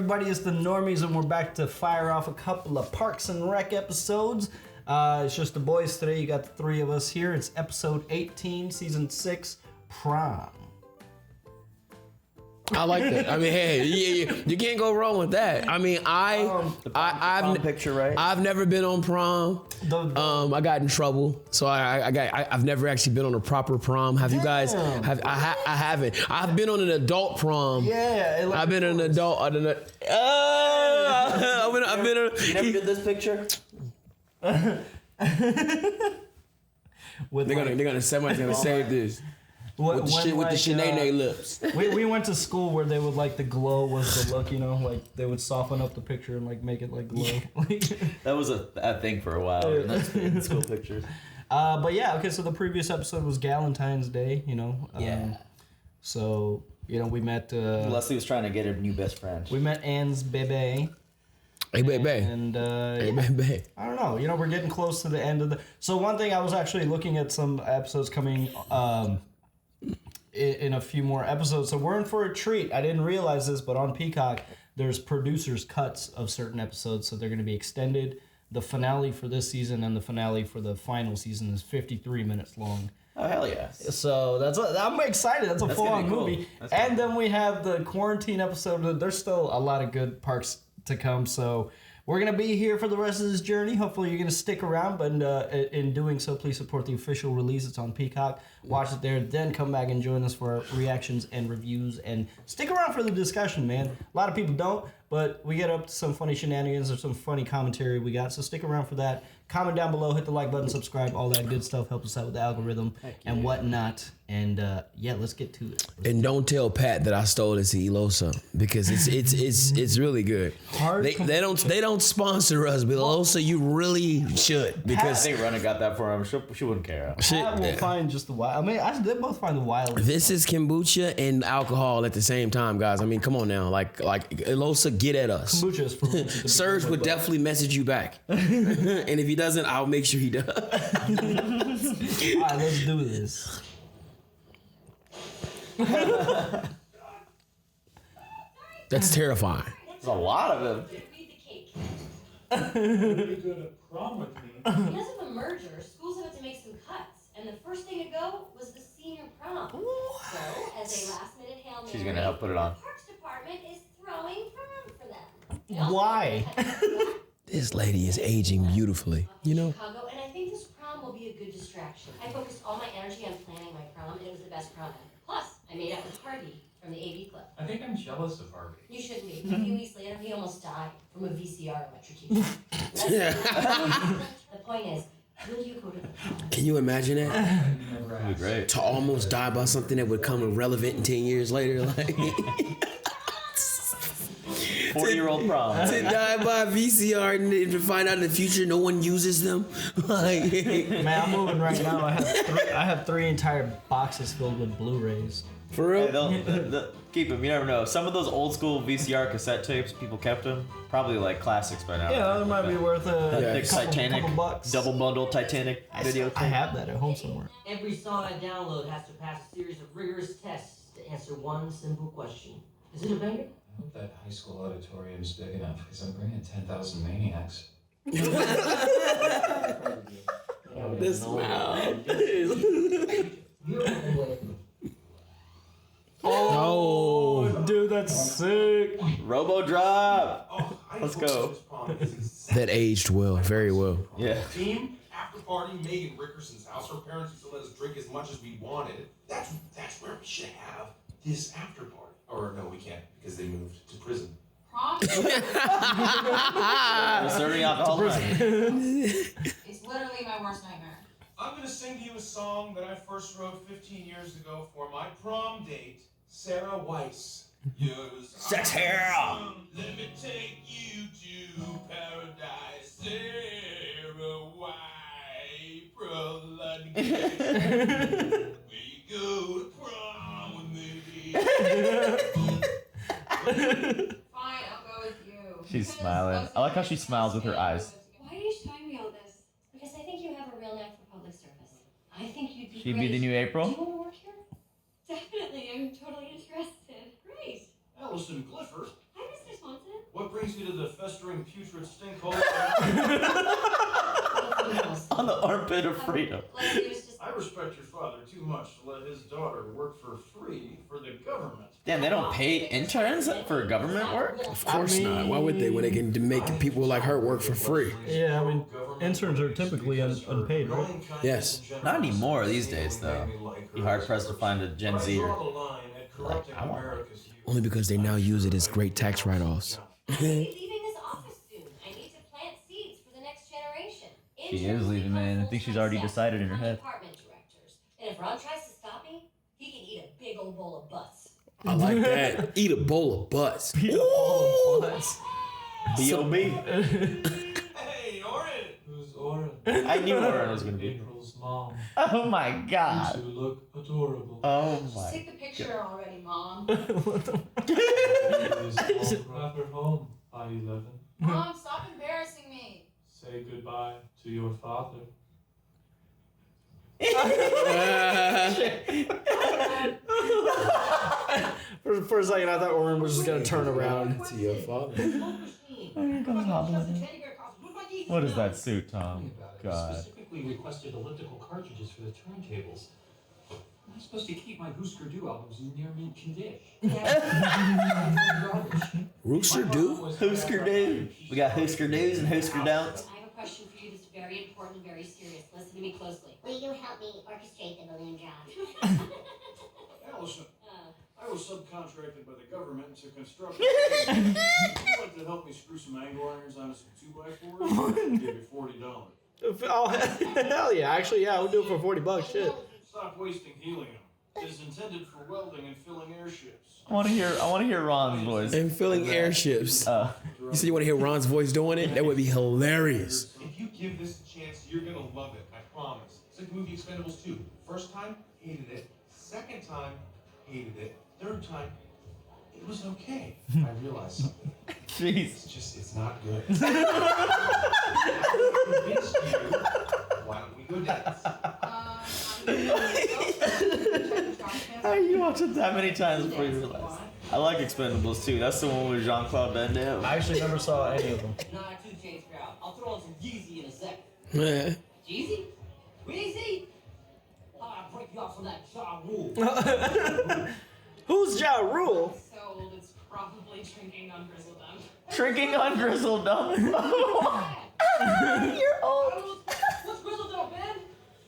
everybody? It's the Normies, and we're back to fire off a couple of Parks and Rec episodes. It's just the boys today. You got the three of us here. It's episode 18, season 6, Prom. I like that. I mean, hey, you can't go wrong with that. I mean, I've picture, right? I've never been on prom. I got in trouble, so I've never actually been on a proper prom. Have you guys? I haven't. I've been on an adult prom. Yeah, I've been an adult. I've been. You never did this picture. They're gonna someone's gonna save this. With the Shanae lips. We went to school where they would like the glow was the look, you know, like they would soften up the picture and like make it like glow. That was a thing for a while. Yeah. In school pictures. But yeah, okay. So the previous episode was Galentine's Day, you know. Yeah. So you know we met. Leslie was trying to get her new best friend. We met Anne's bebe. Hey, baby. And baby. I don't know. You know, we're getting close to the end of the. So one thing I was actually looking at some episodes coming. In a few more episodes, so we're in for a treat. I didn't realize this, but on Peacock there's producers cuts of certain episodes, so they're going to be extended. The finale for this season and the finale for the final season is 53 minutes long. Oh hell yeah! So I'm excited. That's full-on movie. And then we have the quarantine episode. There's still a lot of good parts to come, so we're going to be here for the rest of this journey. Hopefully you're going to stick around, but in doing so, please support the official release. It's on Peacock. Watch it there, then come back and join us for reactions and reviews, and stick around for the discussion, man. A lot of people don't, but we get up to some funny shenanigans or some funny commentary we got, so stick around for that. Comment down below, hit the like button, subscribe, all that good stuff. Help us out with the algorithm and whatnot. And yeah, let's get to it. And don't tell Pat that I stole this to Elosa, because it's really good. They don't sponsor us, but Elosa, you really should, because I think Ronna got that for him. She wouldn't care. Pat will find just the wild. I mean, they both find the wild. This is kombucha and alcohol at the same time, guys. I mean, come on now, like Elosa, get at us. Kombucha is for Serge would definitely message you back, and if he doesn't, I'll make sure he does. All right, let's do this. That's terrifying. There's a lot of them. Read the cake. Really good at prom with me. Because of the merger, schools had to make some cuts, and the first thing to go was the senior prom. So, as a last-minute Hail Mary, She's gonna help put it on. the Parks Department is throwing prom for them. Why? This lady is aging beautifully, you know. Chicago, and I think this prom will be a good distraction. I focused all my energy on planning my prom, and it was the best prom ever. Plus, I made out with Harvey from the AV Club. I think I'm jealous of Harvey. You shouldn't be. A few weeks later, he almost died from a VCR electrocution. The point is, will you go to the prom? Can you imagine that? That'd be great. To almost die by something that would come irrelevant in 10 years later, like 40-year-old prom. to die by VCR and to find out in the future no one uses them. Like, Man, I'm moving right now. I have three entire boxes filled with Blu-rays. for real? Hey, they'll keep them. You never know. Some of those old school VCR cassette tapes, people kept them. Probably like classics by now. Yeah, that might be worth That thick Titanic, couple bucks. double bundle Titanic video tape. I have that at home somewhere. Every song I download has to pass a series of rigorous tests to answer one simple question. Is it a banger? I hope that high school auditorium's big enough, because I'm bringing 10,000 maniacs. This smile. Oh, dude, that's sick. Robo Drop. Oh, Let's go. That aged well, very well. Yeah. Team after party, Megan Rickerson's house. Her parents used to let us drink as much as we wanted. That's where we should have this after party. Or no, we can't, because they moved to prison. Prom? Serving alcohol. It's literally my worst nightmare. I'm gonna sing to you a song that I first wrote 15 years ago for my prom date, Sarah Weiss. Sex hair. Let me take you to paradise, Sarah Weiss. We go to prom with me. Fine, I'll go with you. She's smiling. I like how she smiles with her eyes. Why are you showing me all this? Because I think you have a real knack for public service. I think you'd be She'd great. be the new Do you April. want to work here? Definitely, I'm totally interested. Great. Allison Clifford. Hi, Mr. Swanson. brings you to the festering putrid stink hole. On the armpit of freedom. I respect your father too much to let his daughter work for free for the government. Damn, they don't pay interns for government work? Of course not. Why would they when they can make people like her work for free? Yeah, I mean, interns are typically unpaid, right? Yes. Not anymore these days, though. You're hard pressed to find a Gen Zer. Like, I want one. Only because they now use it as great tax write-offs. I'll be leaving this office soon. I need to plant seeds for the next generation. She is leaving, man. I think she's already decided in her head. Department directors. And if Ron tries to stop me, he can eat a big old bowl of butts. I like that. Eat a bowl of butts. Eat a bowl of butts. B.O.B. Hey, Oren! Who's Oren? I knew Oren was gonna be. April's mom. Oh my You god. two look adorable. Oh my. Take the picture already, Mom. Please wrap her home by 11. Mom, stop embarrassing me. Say goodbye to your father. For a second, I thought Oren was just gonna turn around. To your father. What is that suit, Tom? God. Specifically requested elliptical cartridges for the turntables. I'm supposed to keep my Husker Du albums in near mint condition. Rooster do? Husker Du. We got Husker Do's and Husker Don'ts. I have a question for you that's very important, very serious. Listen to me closely. Will you help me orchestrate the balloon drop? Allison, I was subcontracted by the government to construct. Would you like to help me screw some angle irons onto some 2x4s? Give you $40. Oh, hell yeah. Actually, yeah, we'll do it for $40. Shit. Stop wasting helium. It is intended for welding and filling airships. I want to hear Ron's voice. And filling airships. You said you want to hear Ron's voice doing it? That would be hilarious. If you give this a chance, you're gonna love it. I promise. It's like the movie Expendables 2. First time, hated it. Second time, hated it. Third time, it was okay. I realized something. Jeez. It's not good. I convinced you. Why don't we go dance? You watched it that many times before you realized. I like Expendables too. That's the one with Jean-Claude Van Damme. I actually never saw any of them. Nah, too James Brown. I'll throw on some Yeezy in a sec. Yeah. Jeezy? Weezy? I'll break you off from that Ja Rule. Who's Ja Rule? So old, it's probably shrinking on Grizzledum. Shrinking on Grizzledum. You're old. What's Grizzledum, Ben?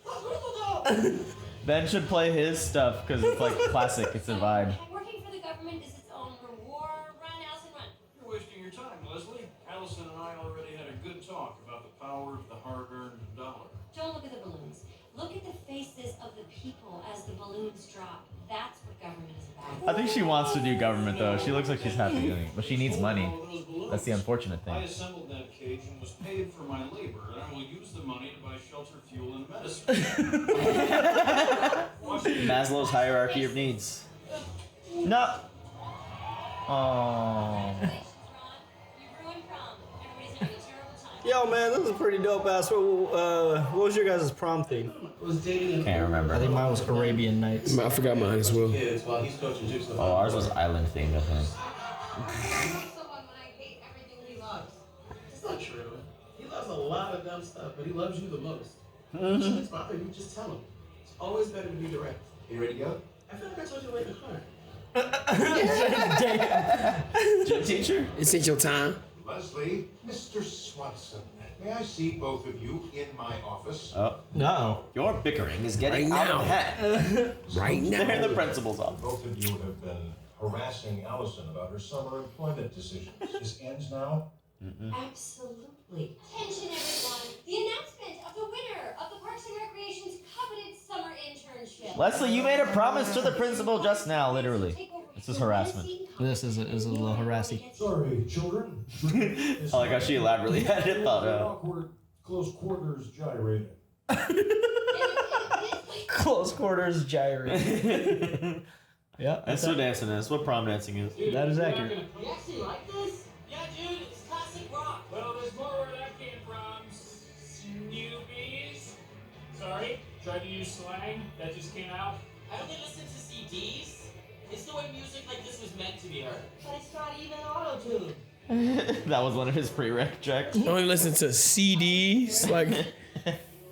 What's Grizzledum? Ben should play his stuff because it's like classic. It's a vibe. Working for the government is its own reward. Run, Allison, run. You're wasting your time, Leslie. Allison and I already had a good talk about the power of the hard-earned dollar. Don't look at the balloons. Look at the faces of the people as the balloons drop. That's what government is about. I think she wants to do government though. She looks like she's happy doing it, but she needs money. That's the unfortunate I thing. assembled that cage and was paid for my labor, and I will use the money to buy shelter, fuel, and medicine. Maslow's hierarchy of needs. No. Oh. You ruined prom. Everybody's having a terrible time. Yo, man, this is pretty dope ass. What was your guys' prom theme? Can't remember. I think mine was Arabian Nights. I forgot mine as well. Oh, ours was island themed, I think. Someone when I hate everything he loves. It's not true. He loves a lot of dumb stuff, but he loves you the most. If it's bothering you, just tell him. It's always better to be direct. You ready to go? I feel like I told you to wait in the car. Gym teacher? It's ain't your time. Leslie, Mr. Swanson, may I see both of you in my office? Oh. No. Your bickering is getting Right out now. of hand. Right They're in the now. principal's office. Both of you have been harassing Allison about her summer employment decisions. This ends now? Absolutely. Attention, everyone. The announcement of the winner of the Parks and Recreation's coveted summer internship. Leslie, you made a promise to the principal just now, literally. This is harassment. This is a little harassing. Sorry, children. I like how she elaborately had it thought out. Awkward close quarters gyrating. Close quarters gyrating. Yeah, That's what dancing is. What prom dancing is. that is accurate. You actually like this? Yeah, dude, it's classic rock. Well, there's more where that came from. Newbies. Sorry, tried to use slang. That just came out. I only listen to CDs. It's the way music like this was meant to be heard. But it's not even auto-tune. That was one of his prereq tracks. I only listen to CDs. Like,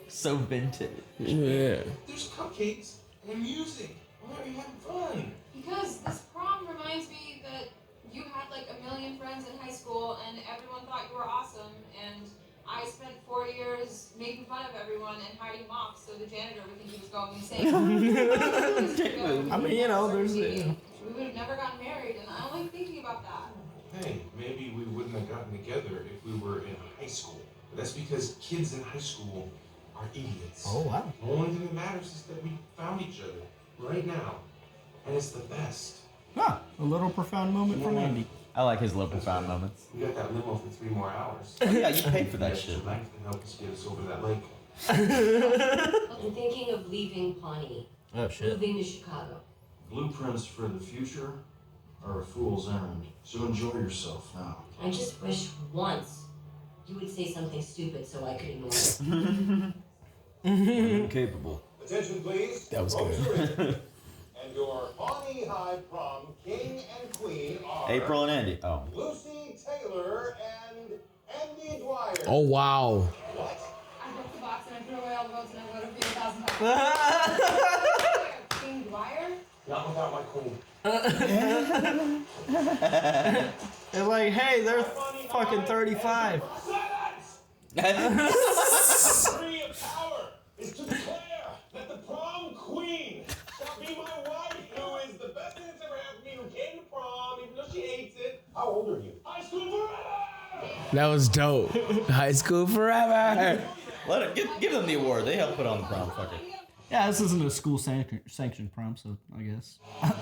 So vintage. yeah. There's cupcakes and music. Why are you having fun? Because this prom reminds me that you had like a million friends in high school and everyone thought you were awesome, and I spent 4 years making fun of everyone and hiding mops so the janitor would think he was going insane. I mean, you know, there's. We would have never gotten married, and I don't like thinking about that. Hey, maybe we wouldn't have gotten together if we were in high school. But that's because kids in high school are idiots. Oh, wow. The only thing that matters is that we found each other right now. And it's the best. Ah, a little profound moment from Andy. I like his little profound moments. We got that limo for 3 more hours. Oh, yeah, you paid for that Extra shit. length can help us get us over that lake. I'm thinking of leaving Pawnee, Oh, shit. moving to Chicago. Blueprints for the future are a fool's errand. So enjoy yourself now. I just wish once you would say something stupid so I could ignore it. Incapable. Attention, please. That was good. And your Pawnee High Prom king and queen are April and Andy. Oh. Lucy Taylor and Andy Dwyer. Oh, wow. What? I broke the box and I threw away all the votes and I voted for you 1,000 times. King Dwyer? Not without my queen. They're like, hey, they're fucking 35. Silence! Degree of power is to declare that the prom queen shall be my wife, who is the best thing that's ever happened to me, who came to prom, even though she hates it. How old are you? High school forever! That was dope. High school forever. Let it give them the award. They helped put on the prom. Fuck it. Yeah, this isn't a school sanctioned prom, so I guess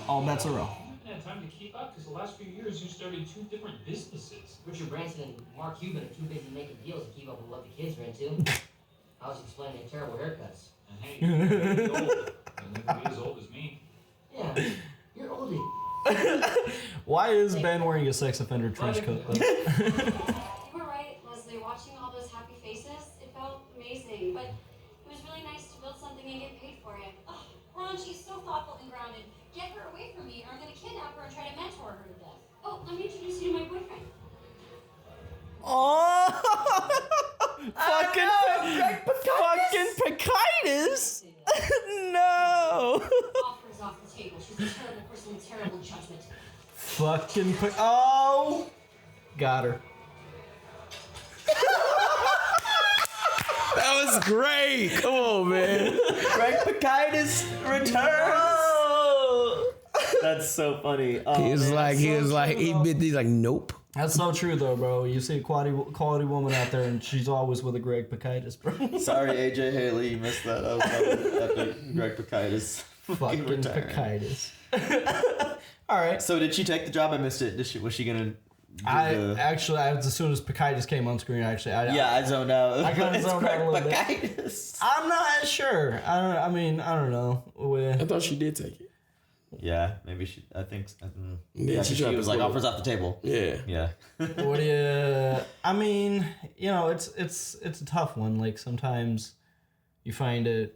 all bets are off. I haven't had time to keep up because the last few years you started 2 different businesses. Richard Branson and Mark Cuban are too busy making deals to keep up with what the kids are into. I was explaining their terrible haircuts. And hey, you're really old. You'll never be as old as me. Yeah, you're old. Why is Ben wearing a sex offender trench coat? You were right, Leslie. Watching all those happy faces, it felt amazing. But it was really nice to build something and get paid for it. Oh, Ron, she's so thoughtful and grounded. Get her away from me, or I'm gonna kidnap her and try to mentor her to death. Oh, let me introduce you to my boyfriend. Oh, fucking Picaitis! No! Offers off the table. She's a terrible person with terrible judgment. Fucking oh! Got her. That was great. Come on, man. Greg Picaitis returns. That's so funny. Oh, He's like, nope. That's so true, though, bro. You see a quality woman out there, and she's always with a Greg Picaitis, bro. Sorry, AJ Haley, you missed that. That was epic. Greg Picaitis. Fucking Picaitis. All right. So did she take the job? I missed it. Was she gonna? As soon as Picaitis came on screen, I zoned out. I kind of zoned out a little bit. I'm not sure. I don't know. I thought she did take it. Yeah, maybe she. I think. Yeah, she was like offers off the table. Yeah. Yeah. What do you? I mean, you know, it's a tough one. Like sometimes you find a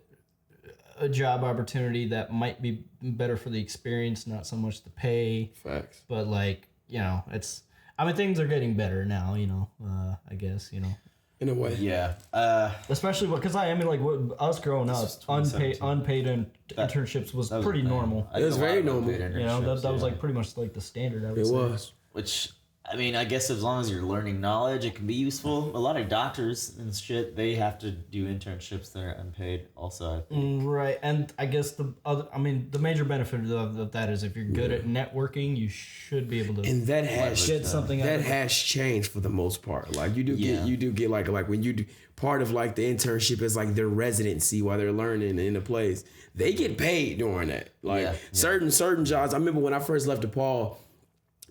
job opportunity that might be better for the experience, not so much the pay. Facts. But like, you know, things are getting better now. You know, I guess, you know. In a way. Yeah. Especially because us growing up, unpaid internships was pretty normal. It was very normal. You know, that was like pretty much like the standard. I would say. Was. Which, I mean, I guess as long as you're learning knowledge, it can be useful. A lot of doctors and shit, they have to do internships that are unpaid also, I think. Right, and I guess the major benefit of that is if you're good at networking, you should be able to get something out of it. That has changed for the most part. Like you do get like when you do part of like the internship is like their residency while they're learning in a place. They get paid during that. Like certain jobs. I remember when I first left DePaul,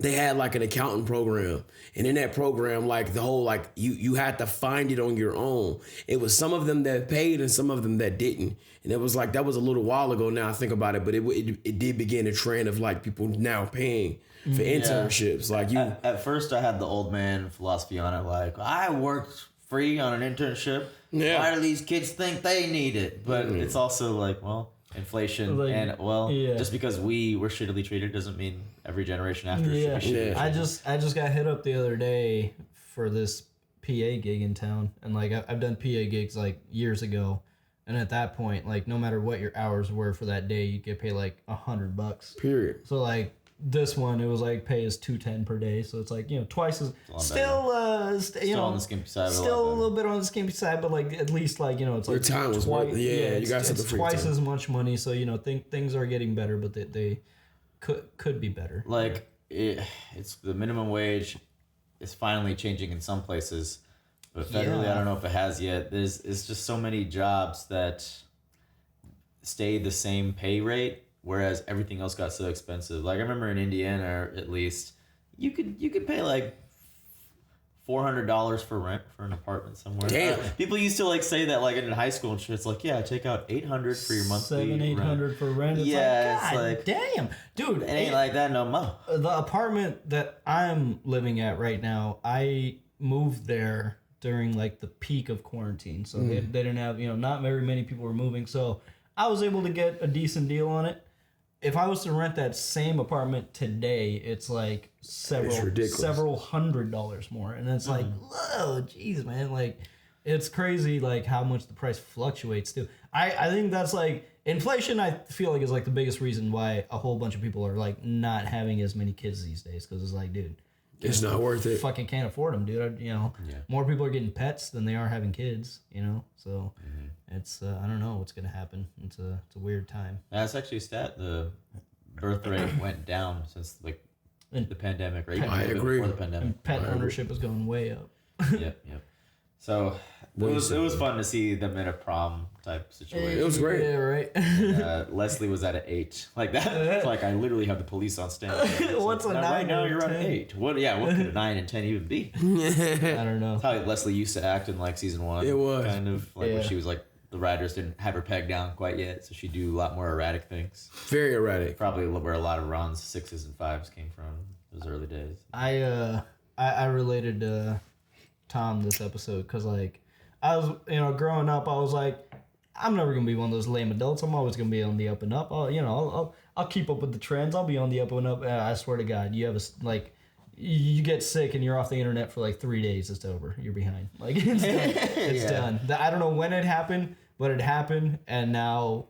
they had like an accounting program, and in that program, like the whole like you had to find it on your own. It was some of them that paid and some of them that didn't, and it was like that was a little while ago. Now I think about it, but it did begin a trend of like people now paying for internships. Like you. At first, I had the old man philosophy on it, like I worked free on an internship. Yeah. Why do these kids think they need it? But it's also like, well, inflation, Like, and just because we were shittily treated doesn't mean every generation after should be shittily treated. I just got hit up the other day for this PA gig in town, and like I've done PA gigs like years ago, and at that point, like no matter what your hours were for that day, you get paid like $100. Period. So like this one, it was like pay is $210 per day, so it's like, you know, twice as still on the skimpy side, still a little bit on the skimpy side, but like at least like, you know, it's like your time was worth. You got something free. Twice as much money, so you know things are getting better, but they could be better. Like it's the minimum wage is finally changing in some places, but federally I don't know if it has yet. It's just so many jobs that stay the same pay rate, whereas everything else got so expensive. Like I remember in Indiana, at least, you could pay like $400 for rent for an apartment somewhere. Damn. People used to like say that like in high school and shit. It's like, yeah, take out $800 for your monthly $700-800 for rent. It's like, damn, dude, it ain't like that no more. The apartment that I'm living at right now, I moved there during like the peak of quarantine, so they didn't have, you know, not very many people were moving, so I was able to get a decent deal on it. If I was to rent that same apartment today, it's like several $100s more, and it's like, whoa, geez, man, like it's crazy, like how much the price fluctuates too. I think that's like inflation. I feel like is like the biggest reason why a whole bunch of people are like not having as many kids these days, because it's like, dude, it's not worth it. Fucking can't afford them, dude. You know, more people are getting pets than they are having kids. You know, so it's I don't know what's gonna happen. It's a weird time. That's actually a stat. The birth rate went down since like the pandemic, right? I agree. Before the pandemic, and pet ownership is going way up. Yep. So it was fun to see them in a prom type situation. It was great. Yeah, right. And, Leslie was at an 8, like that. Like I literally have the police on stand. What's like, a 9? Right now you're at an 8. What could a 9 and 10 even be? I don't know. That's how Leslie used to act in like season 1. It was kind of like when she was like the writers didn't have her pegged down quite yet, so she'd do a lot more erratic things. Very erratic. Probably where a lot of Ron's 6s and 5s came from those early days. I related to Tom this episode because like I was, you know, growing up, I was like, I'm never gonna be one of those lame adults. I'm always gonna be on the up and up. I'll keep up with the trends. I'll be on the up and up. I swear to God, you have you get sick and you're off the internet for like 3 days. It's over. You're behind. Like it's done. It's done. I don't know when it happened, but it happened, and now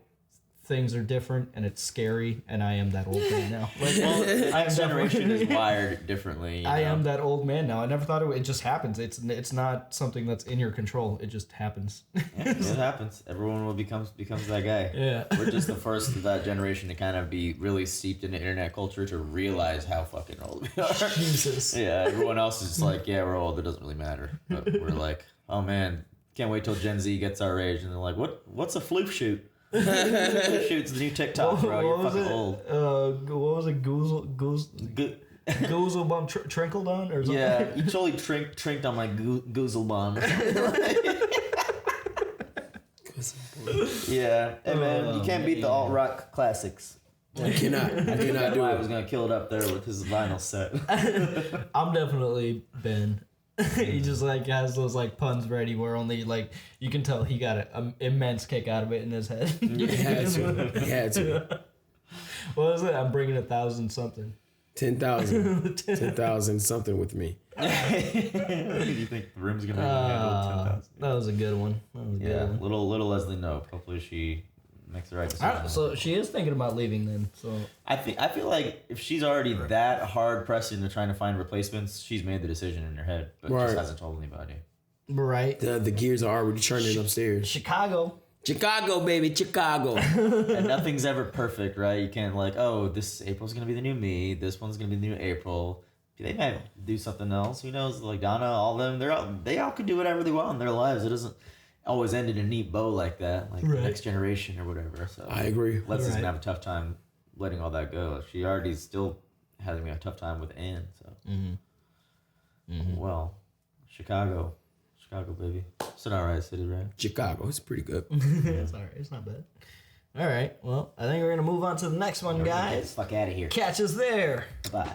things are different, and it's scary, and I am that old man now. Like, well, generation is wired differently. I am that old man now. I never thought it just happens. It's not something that's in your control. It just happens. It happens. Everyone becomes that guy. Yeah. We're just the first of that generation to kind of be really steeped in the internet culture to realize how fucking old we are. Jesus. Yeah, everyone else is just like, yeah, we're old. It doesn't really matter. But we're like, oh man, can't wait till Gen Z gets our age, and they're like, what's a floof shoot? Shoots the new TikTok, bro. You're fucking old. What was it? Goozle bomb trinkled on or something? Yeah, you totally trinked on my goozle bomb. Yeah, hey man, you can't beat the alt rock classics. I cannot do it. I was gonna kill it up there with his vinyl set. I'm definitely Ben. He just like has those like puns ready where only like you can tell he got an immense kick out of it in his head. He had to. What was it? I'm bringing 1,000 something. 10,000. 10,000 something with me. Do you think the room's gonna handle 10,000? That was a good one. Little Leslie Knope. Hopefully she makes the right decision. So she is thinking about leaving then. So I feel like if she's already that hard pressed into trying to find replacements, she's made the decision in her head, but just hasn't told anybody. Right. The gears are already turning upstairs. Chicago, baby, Chicago. And nothing's ever perfect, right? You can't like, oh, this April's gonna be the new me. This one's gonna be the new April. They might do something else. Who knows? Like Donna, all of them, they all could do whatever they want in their lives. It doesn't always end in a neat bow like that, like the next generation or whatever. So I agree. Leslie's gonna have a tough time letting all that go. She already still having a tough time with Anne. So well, Chicago, baby. It's an alright city, right? Chicago, it's pretty good. It's alright. It's not bad. All right. Well, I think we're gonna move on to the next one, guys. Get the fuck out of here. Catch us there. Bye.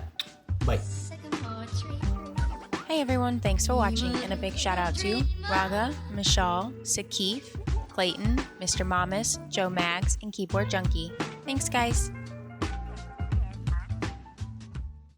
Bye. Hey everyone, thanks for watching, and a big shout out to Raga, Mishal, Sakif, Clayton, Mr. Mamas, Joe Mags, and Keyboard Junkie. Thanks, guys.